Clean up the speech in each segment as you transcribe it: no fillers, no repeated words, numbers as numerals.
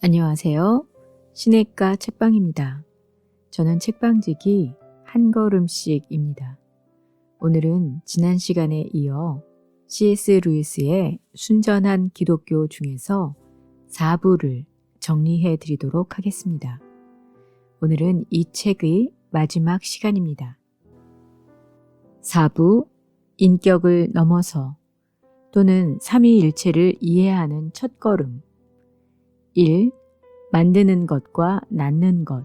안녕하세요. 시냇가 책방입니다. 저는 책방지기 한 걸음씩입니다. 오늘은 지난 시간에 이어 C.S. 루이스의 순전한 기독교 중에서 4부를 정리해 드리도록 하겠습니다. 오늘은 이 책의 마지막 시간입니다. 4부 인격을 넘어서 또는 삼위일체를 이해하는 첫걸음 1. 만드는 것과 낳는 것.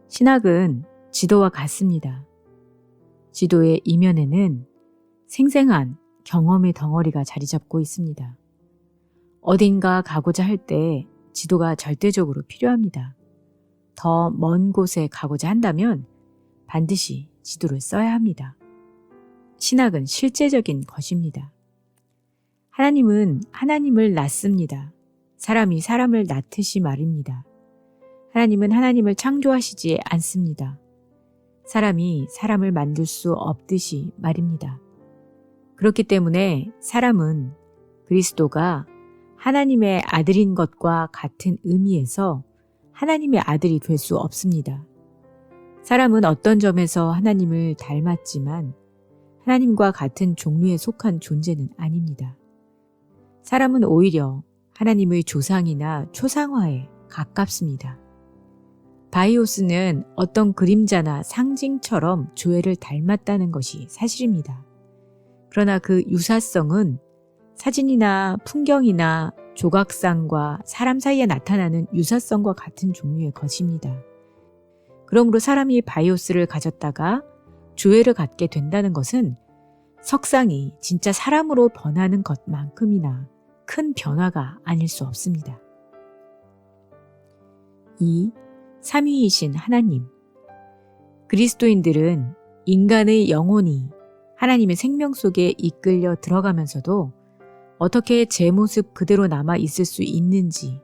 신학은 지도와 같습니다. 지도의 이면에는 생생한 경험의 덩어리가 자리 잡고 있습니다. 어딘가 가고자 할 때 지도가 절대적으로 필요합니다. 더 먼 곳에 가고자 한다면 반드시 지도를 써야 합니다. 신학은 실제적인 것입니다. 하나님은 하나님을 낳습니다. 사람이 사람을 낳듯이 말입니다. 하나님은 하나님을 창조하시지 않습니다. 사람이 사람을 만들 수 없듯이 말입니다. 그렇기 때문에 사람은 그리스도가 하나님의 아들인 것과 같은 의미에서 하나님의 아들이 될 수 없습니다. 사람은 어떤 점에서 하나님을 닮았지만 하나님과 같은 종류에 속한 존재는 아닙니다. 사람은 오히려 하나님의 조상이나 초상화에 가깝습니다. 바이오스는 어떤 그림자나 상징처럼 조엘을 닮았다는 것이 사실입니다. 그러나 그 유사성은 사진이나 풍경이나 조각상과 사람 사이에 나타나는 유사성과 같은 종류의 것입니다. 그러므로 사람이 바이오스를 가졌다가 조엘을 갖게 된다는 것은 석상이 진짜 사람으로 변하는 것만큼이나 큰 변화가 아닐 수 없습니다. 2. 삼위이신 하나님. 그리스도인들은 인간의 영혼이 하나님의 생명 속에 이끌려 들어가면서도 어떻게 제 모습 그대로 남아 있을 수 있는지,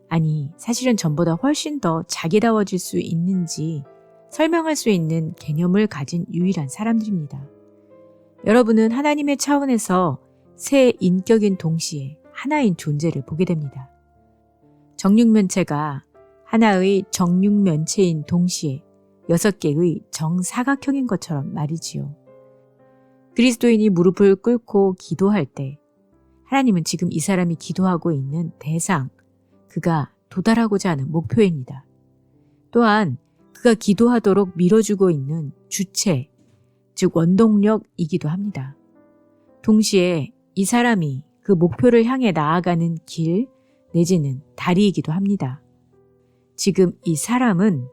아니 사실은 전보다 훨씬 더 자기다워질 수 있는지 설명할 수 있는 개념을 가진 유일한 사람들입니다. 여러분은 하나님의 차원에서 새 인격인 동시에 하나인 존재를 보게 됩니다. 정육면체가 하나의 정육면체인 동시에 6개의 정사각형인 것처럼 말이지요. 그리스도인이 무릎을 꿇고 기도할 때 하나님은 지금 이 사람이 기도하고 있는 대상, 그가 도달하고자 하는 목표입니다. 또한 그가 기도하도록 밀어주고 있는 주체, 즉 원동력이기도 합니다. 동시에 이 사람이 그 목표를 향해 나아가는 길 내지는 다리이기도 합니다. 지금 이 사람은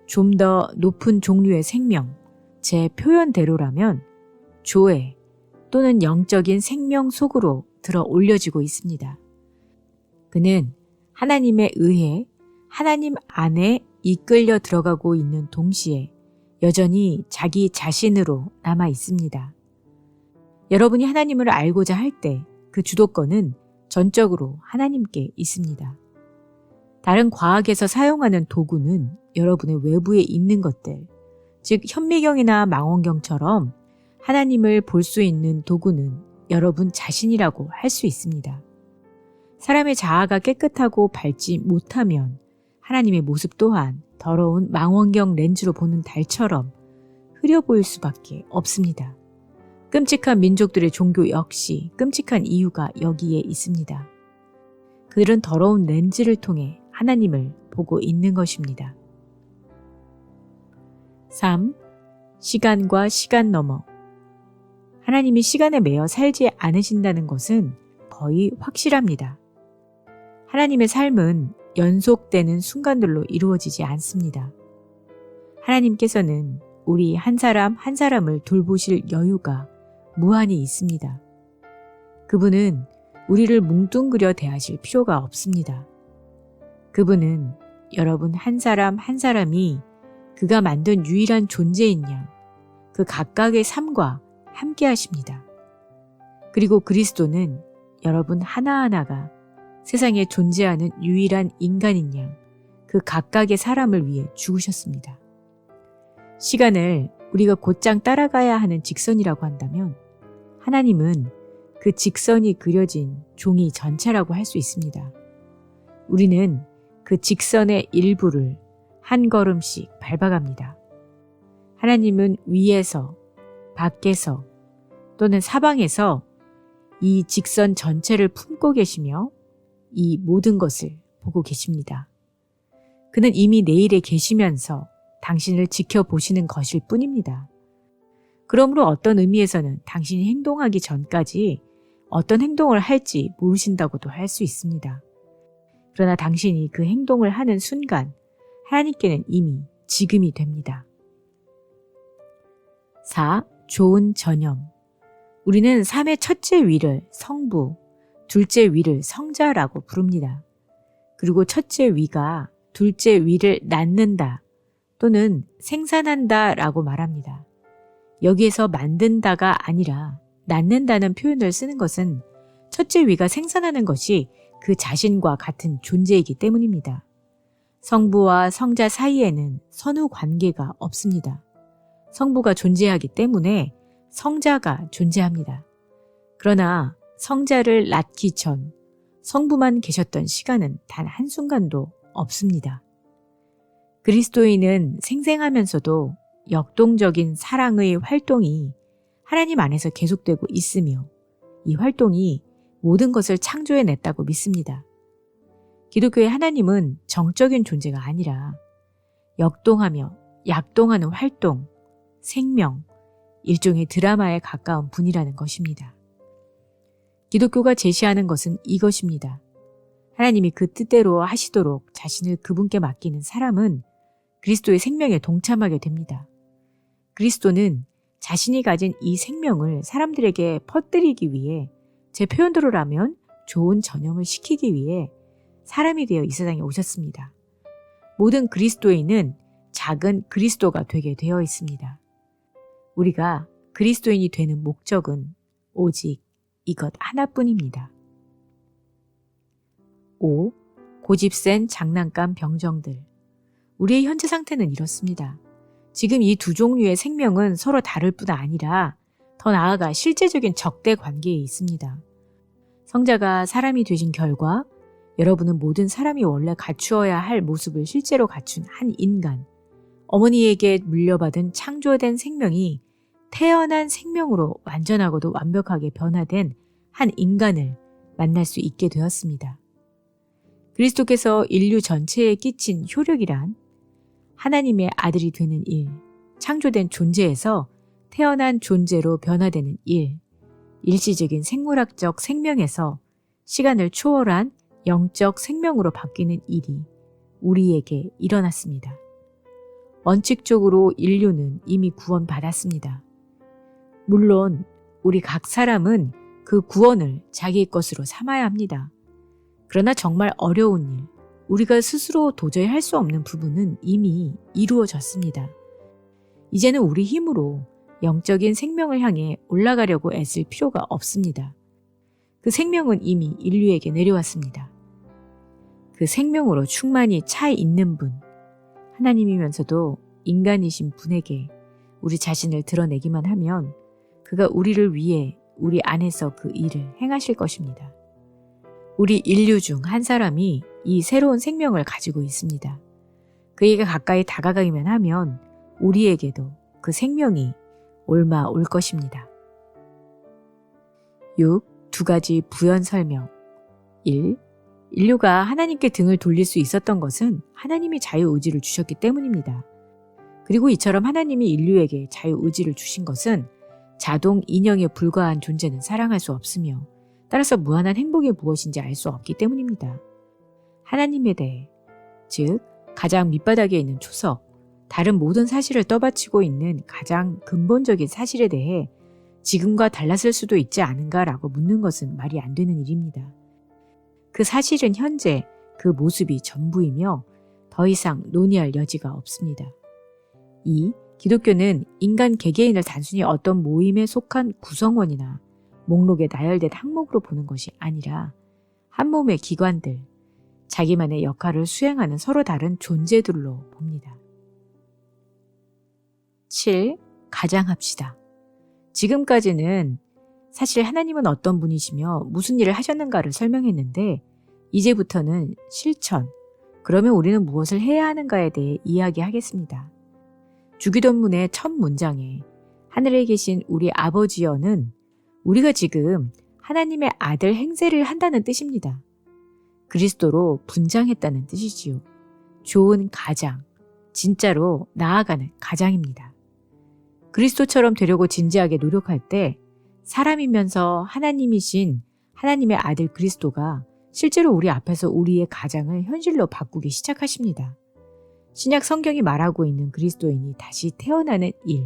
좀 더 높은 종류의 생명, 제 표현대로라면 조회 또는 영적인 생명 속으로 들어 올려지고 있습니다. 그는 하나님에 의해 하나님 안에 이끌려 들어가고 있는 동시에 여전히 자기 자신으로 남아 있습니다. 여러분이 하나님을 알고자 할 때 그 주도권은 전적으로 하나님께 있습니다. 다른 과학에서 사용하는 도구는 여러분의 외부에 있는 것들, 즉 현미경이나 망원경처럼 하나님을 볼 수 있는 도구는 여러분 자신이라고 할 수 있습니다. 사람의 자아가 깨끗하고 밝지 못하면 하나님의 모습 또한 더러운 망원경 렌즈로 보는 달처럼 흐려 보일 수밖에 없습니다. 끔찍한 민족들의 종교 역시 끔찍한 이유가 여기에 있습니다. 그들은 더러운 렌즈를 통해 하나님을 보고 있는 것입니다. 3. 시간과 시간 너머. 하나님이 시간에 매여 살지 않으신다는 것은 거의 확실합니다. 하나님의 삶은 연속되는 순간들로 이루어지지 않습니다. 하나님께서는 우리 한 사람 한 사람을 돌보실 여유가 무한히 있습니다. 그분은 우리를 뭉뚱그려 대하실 필요가 없습니다. 그분은 여러분 한 사람 한 사람이 그가 만든 유일한 존재인 양, 그 각각의 삶과 함께 하십니다. 그리고 그리스도는 여러분 하나하나가 세상에 존재하는 유일한 인간인 양, 그 각각의 사람을 위해 죽으셨습니다. 시간을 우리가 곧장 따라가야 하는 직선이라고 한다면 하나님은 그 직선이 그려진 종이 전체라고 할 수 있습니다. 우리는 그 직선의 일부를 한 걸음씩 밟아갑니다. 하나님은 위에서, 밖에서 또는 사방에서 이 직선 전체를 품고 계시며 이 모든 것을 보고 계십니다. 그는 이미 내일에 계시면서 당신을 지켜보시는 것일 뿐입니다. 그러므로 어떤 의미에서는 당신이 행동하기 전까지 어떤 행동을 할지 모르신다고도 할 수 있습니다. 그러나 당신이 그 행동을 하는 순간 하나님께는 이미 지금이 됩니다. 4. 좋은 전염. 우리는 삶의 첫째 위를 성부, 둘째 위를 성자라고 부릅니다. 그리고 첫째 위가 둘째 위를 낳는다 또는 생산한다 라고 말합니다. 여기에서 만든다가 아니라 낳는다는 표현을 쓰는 것은 첫째 위가 생산하는 것이 그 자신과 같은 존재이기 때문입니다. 성부와 성자 사이에는 선후 관계가 없습니다. 성부가 존재하기 때문에 성자가 존재합니다. 그러나 성자를 낳기 전 성부만 계셨던 시간은 단 한순간도 없습니다. 그리스도인은 생생하면서도 역동적인 사랑의 활동이 하나님 안에서 계속되고 있으며 이 활동이 모든 것을 창조해냈다고 믿습니다. 기독교의 하나님은 정적인 존재가 아니라 역동하며 약동하는 활동, 생명, 일종의 드라마에 가까운 분이라는 것입니다. 기독교가 제시하는 것은 이것입니다. 하나님이 그 뜻대로 하시도록 자신을 그분께 맡기는 사람은 그리스도의 생명에 동참하게 됩니다. 그리스도는 자신이 가진 이 생명을 사람들에게 퍼뜨리기 위해, 제 표현대로라면 좋은 전염을 시키기 위해 사람이 되어 이 세상에 오셨습니다. 모든 그리스도인은 작은 그리스도가 되게 되어 있습니다. 우리가 그리스도인이 되는 목적은 오직 이것 하나뿐입니다. 5. 고집센 장난감 병정들. 우리의 현재 상태는 이렇습니다. 지금 이 두 종류의 생명은 서로 다를 뿐 아니라 더 나아가 실제적인 적대 관계에 있습니다. 성자가 사람이 되신 결과 여러분은 모든 사람이 원래 갖추어야 할 모습을 실제로 갖춘 한 인간, 어머니에게 물려받은 창조된 생명이 태어난 생명으로 완전하고도 완벽하게 변화된 한 인간을 만날 수 있게 되었습니다. 그리스도께서 인류 전체에 끼친 효력이란 하나님의 아들이 되는 일, 창조된 존재에서 태어난 존재로 변화되는 일, 일시적인 생물학적 생명에서 시간을 초월한 영적 생명으로 바뀌는 일이 우리에게 일어났습니다. 원칙적으로 인류는 이미 구원받았습니다. 물론 우리 각 사람은 그 구원을 자기의 것으로 삼아야 합니다. 그러나 정말 어려운 일, 우리가 스스로 도저히 할 수 없는 부분은 이미 이루어졌습니다. 이제는 우리 힘으로 영적인 생명을 향해 올라가려고 애쓸 필요가 없습니다. 그 생명은 이미 인류에게 내려왔습니다. 그 생명으로 충만히 차 있는 분, 하나님이면서도 인간이신 분에게 우리 자신을 드러내기만 하면 그가 우리를 위해 우리 안에서 그 일을 행하실 것입니다. 우리 인류 중 한 사람이 이 새로운 생명을 가지고 있습니다. 그에게 가까이 다가가기만 하면 우리에게도 그 생명이 옮아 올 것입니다. 6. 두 가지 부연 설명. 1. 인류가 하나님께 등을 돌릴 수 있었던 것은 하나님이 자유의지를 주셨기 때문입니다. 그리고 이처럼 하나님이 인류에게 자유의지를 주신 것은 자동 인형에 불과한 존재는 사랑할 수 없으며 따라서 무한한 행복이 무엇인지 알 수 없기 때문입니다. 하나님에 대해, 즉 가장 밑바닥에 있는 초석, 다른 모든 사실을 떠받치고 있는 가장 근본적인 사실에 대해 지금과 달랐을 수도 있지 않은가라고 묻는 것은 말이 안 되는 일입니다. 그 사실은 현재 그 모습이 전부이며 더 이상 논의할 여지가 없습니다. 2. 기독교는 인간 개개인을 단순히 어떤 모임에 속한 구성원이나 목록에 나열된 항목으로 보는 것이 아니라 한 몸의 기관들, 자기만의 역할을 수행하는 서로 다른 존재들로 봅니다. 7. 가장합시다. 지금까지는 사실 하나님은 어떤 분이시며 무슨 일을 하셨는가를 설명했는데 이제부터는 실천, 그러면 우리는 무엇을 해야 하는가에 대해 이야기하겠습니다. 주기도문의 첫 문장에 하늘에 계신 우리 아버지여는 우리가 지금 하나님의 아들 행세를 한다는 뜻입니다. 그리스도로 분장했다는 뜻이지요. 좋은 가장, 진짜로 나아가는 가장입니다. 그리스도처럼 되려고 진지하게 노력할 때 사람이면서 하나님이신 하나님의 아들 그리스도가 실제로 우리 앞에서 우리의 가장을 현실로 바꾸기 시작하십니다. 신약 성경이 말하고 있는 그리스도인이 다시 태어나는 일,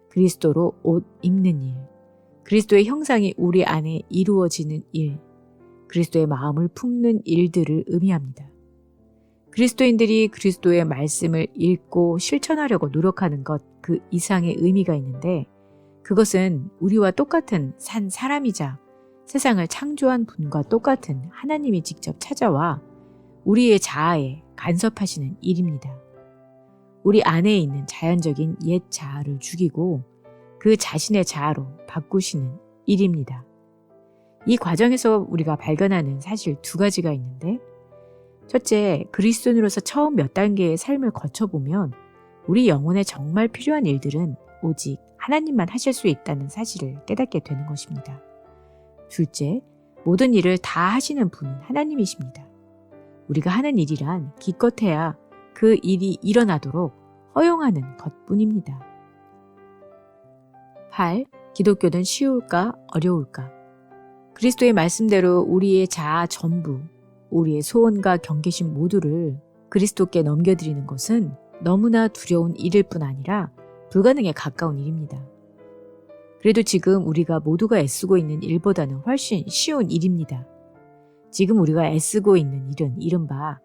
그리스도로 옷 입는 일, 그리스도의 형상이 우리 안에 이루어지는 일, 그리스도의 마음을 품는 일들을 의미합니다. 그리스도인들이 그리스도의 말씀을 읽고 실천하려고 노력하는 것 그 이상의 의미가 있는데 그것은 우리와 똑같은 산 사람이자 세상을 창조한 분과 똑같은 하나님이 직접 찾아와 우리의 자아에 간섭하시는 일입니다. 우리 안에 있는 자연적인 옛 자아를 죽이고 그 자신의 자아로 바꾸시는 일입니다. 이 과정에서 우리가 발견하는 사실 두 가지가 있는데 첫째, 그리스도인으로서 처음 몇 단계의 삶을 거쳐보면 우리 영혼에 정말 필요한 일들은 오직 하나님만 하실 수 있다는 사실을 깨닫게 되는 것입니다. 둘째, 모든 일을 다 하시는 분은 하나님이십니다. 우리가 하는 일이란 기껏해야 그 일이 일어나도록 허용하는 것뿐입니다. 8. 기독교는 쉬울까 어려울까? 그리스도의 말씀대로 우리의 자아 전부, 우리의 소원과 경계심 모두를 그리스도께 넘겨드리는 것은 너무나 두려운 일일 뿐 아니라 불가능에 가까운 일입니다. 그래도 지금 우리가 모두가 애쓰고 있는 일보다는 훨씬 쉬운 일입니다. 지금 우리가 애쓰고 있는 일은 이른바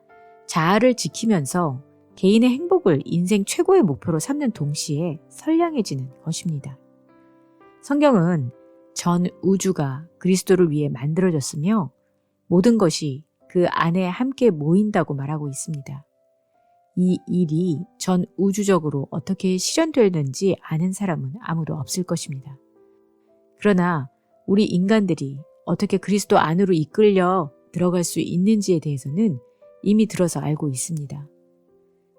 자아를 지키면서 개인의 행복을 인생 최고의 목표로 삼는 동시에 선량해지는 것입니다. 성경은 전 우주가 그리스도를 위해 만들어졌으며 모든 것이 그 안에 함께 모인다고 말하고 있습니다. 이 일이 전 우주적으로 어떻게 실현되는지 아는 사람은 아무도 없을 것입니다. 그러나 우리 인간들이 어떻게 그리스도 안으로 이끌려 들어갈 수 있는지에 대해서는 이미 들어서 알고 있습니다.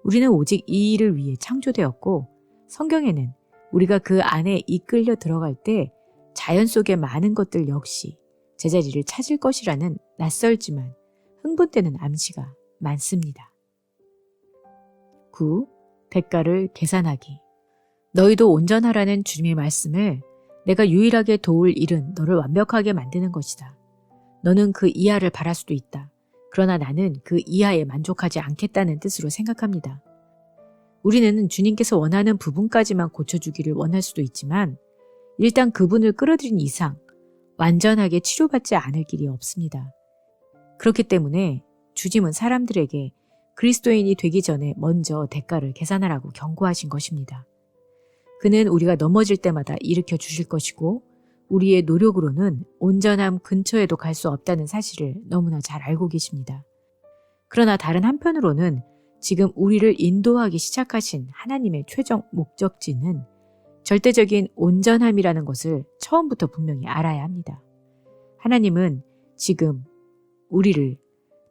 우리는 오직 이 일을 위해 창조되었고 성경에는 우리가 그 안에 이끌려 들어갈 때 자연 속의 많은 것들 역시 제자리를 찾을 것이라는 낯설지만 흥분되는 암시가 많습니다. 9. 대가를 계산하기. 너희도 온전하라는 주님의 말씀을 내가 유일하게 도울 일은 너를 완벽하게 만드는 것이다. 너는 그 이하를 바랄 수도 있다. 그러나 나는 그 이하에 만족하지 않겠다는 뜻으로 생각합니다. 우리는 주님께서 원하는 부분까지만 고쳐주기를 원할 수도 있지만 일단 그분을 끌어들인 이상 완전하게 치료받지 않을 길이 없습니다. 그렇기 때문에 주님은 사람들에게 그리스도인이 되기 전에 먼저 대가를 계산하라고 경고하신 것입니다. 그는 우리가 넘어질 때마다 일으켜 주실 것이고 우리의 노력으로는 온전함 근처에도 갈 수 없다는 사실을 너무나 잘 알고 계십니다. 그러나 다른 한편으로는 지금 우리를 인도하기 시작하신 하나님의 최종 목적지는 절대적인 온전함이라는 것을 처음부터 분명히 알아야 합니다. 하나님은 지금 우리를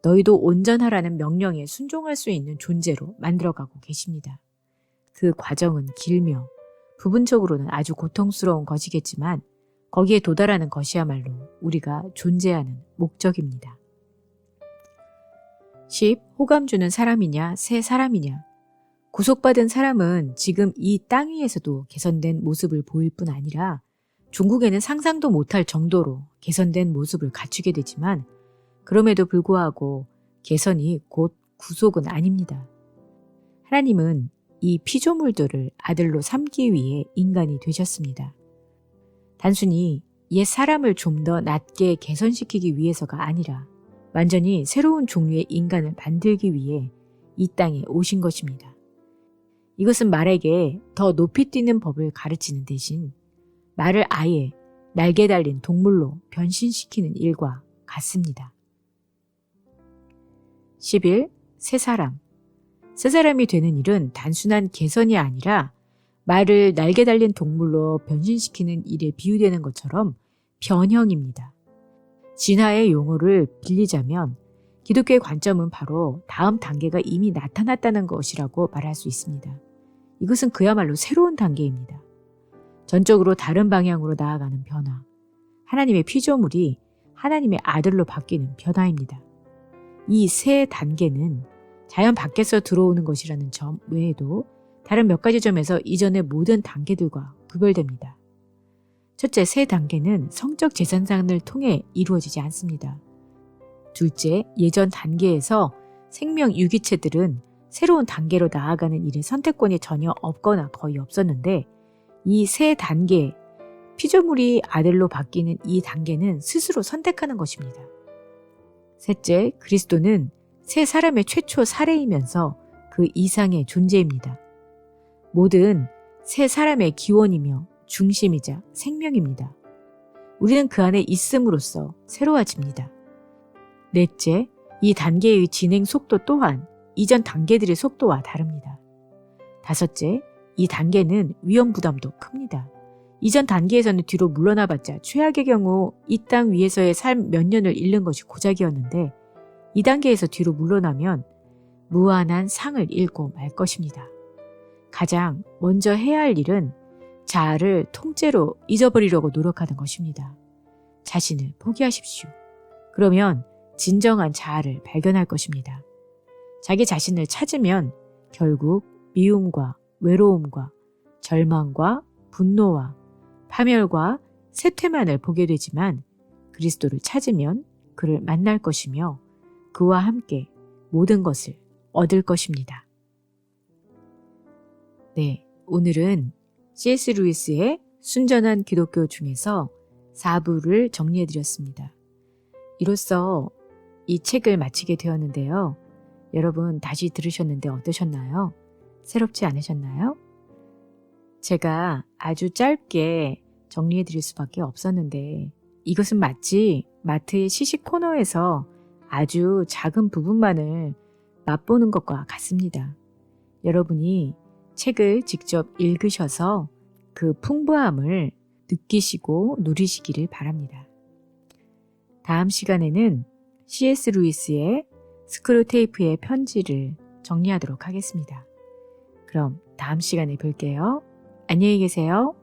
너희도 온전하라는 명령에 순종할 수 있는 존재로 만들어가고 계십니다. 그 과정은 길며 부분적으로는 아주 고통스러운 것이겠지만 거기에 도달하는 것이야말로 우리가 존재하는 목적입니다. 10. 호감 주는 사람이냐 새 사람이냐. 구속받은 사람은 지금 이 땅 위에서도 개선된 모습을 보일 뿐 아니라 종국에는 상상도 못할 정도로 개선된 모습을 갖추게 되지만 그럼에도 불구하고 개선이 곧 구속은 아닙니다. 하나님은 이 피조물들을 아들로 삼기 위해 인간이 되셨습니다. 단순히 옛 사람을 좀 더 낮게 개선시키기 위해서가 아니라 완전히 새로운 종류의 인간을 만들기 위해 이 땅에 오신 것입니다. 이것은 말에게 더 높이 뛰는 법을 가르치는 대신 말을 아예 날개 달린 동물로 변신시키는 일과 같습니다. 11. 새 사람. 새 사람이 되는 일은 단순한 개선이 아니라 말을 날개 달린 동물로 변신시키는 일에 비유되는 것처럼 변형입니다. 진화의 용어를 빌리자면 기독교의 관점은 바로 다음 단계가 이미 나타났다는 것이라고 말할 수 있습니다. 이것은 그야말로 새로운 단계입니다. 전적으로 다른 방향으로 나아가는 변화. 하나님의 피조물이 하나님의 아들로 바뀌는 변화입니다. 이 새 단계는 자연 밖에서 들어오는 것이라는 점 외에도 다른 몇 가지 점에서 이전의 모든 단계들과 구별됩니다. 첫째, 새 단계는 성적 재산상을 통해 이루어지지 않습니다. 둘째, 예전 단계에서 생명 유기체들은 새로운 단계로 나아가는 일에 선택권이 전혀 없거나 거의 없었는데 이 새 단계, 피조물이 아들로 바뀌는 이 단계는 스스로 선택하는 것입니다. 셋째, 그리스도는 새 사람의 최초 사례이면서 그 이상의 존재입니다. 모든 새 사람의 기원이며 중심이자 생명입니다. 우리는 그 안에 있음으로써 새로워집니다. 넷째, 이 단계의 진행 속도 또한 이전 단계들의 속도와 다릅니다. 다섯째, 이 단계는 위험 부담도 큽니다. 이전 단계에서는 뒤로 물러나봤자 최악의 경우 이 땅 위에서의 삶 몇 년을 잃는 것이 고작이었는데 이 단계에서 뒤로 물러나면 무한한 상을 잃고 말 것입니다. 가장 먼저 해야 할 일은 자아를 통째로 잊어버리려고 노력하는 것입니다. 자신을 포기하십시오. 그러면 진정한 자아를 발견할 것입니다. 자기 자신을 찾으면 결국 미움과 외로움과 절망과 분노와 파멸과 쇠퇴만을 보게 되지만 그리스도를 찾으면 그를 만날 것이며 그와 함께 모든 것을 얻을 것입니다. 네, 오늘은 C.S. 루이스의 순전한 기독교 중에서 4부를 정리해드렸습니다. 이로써 이 책을 마치게 되었는데요. 여러분 다시 들으셨는데 어떠셨나요? 새롭지 않으셨나요? 제가 아주 짧게 정리해드릴 수밖에 없었는데 이것은 마치 마트의 시식 코너에서 아주 작은 부분만을 맛보는 것과 같습니다. 여러분이 책을 직접 읽으셔서 그 풍부함을 느끼시고 누리시기를 바랍니다. 다음 시간에는 C.S. 루이스의 스크루테이프의 편지를 정리하도록 하겠습니다. 그럼 다음 시간에 뵐게요. 안녕히 계세요.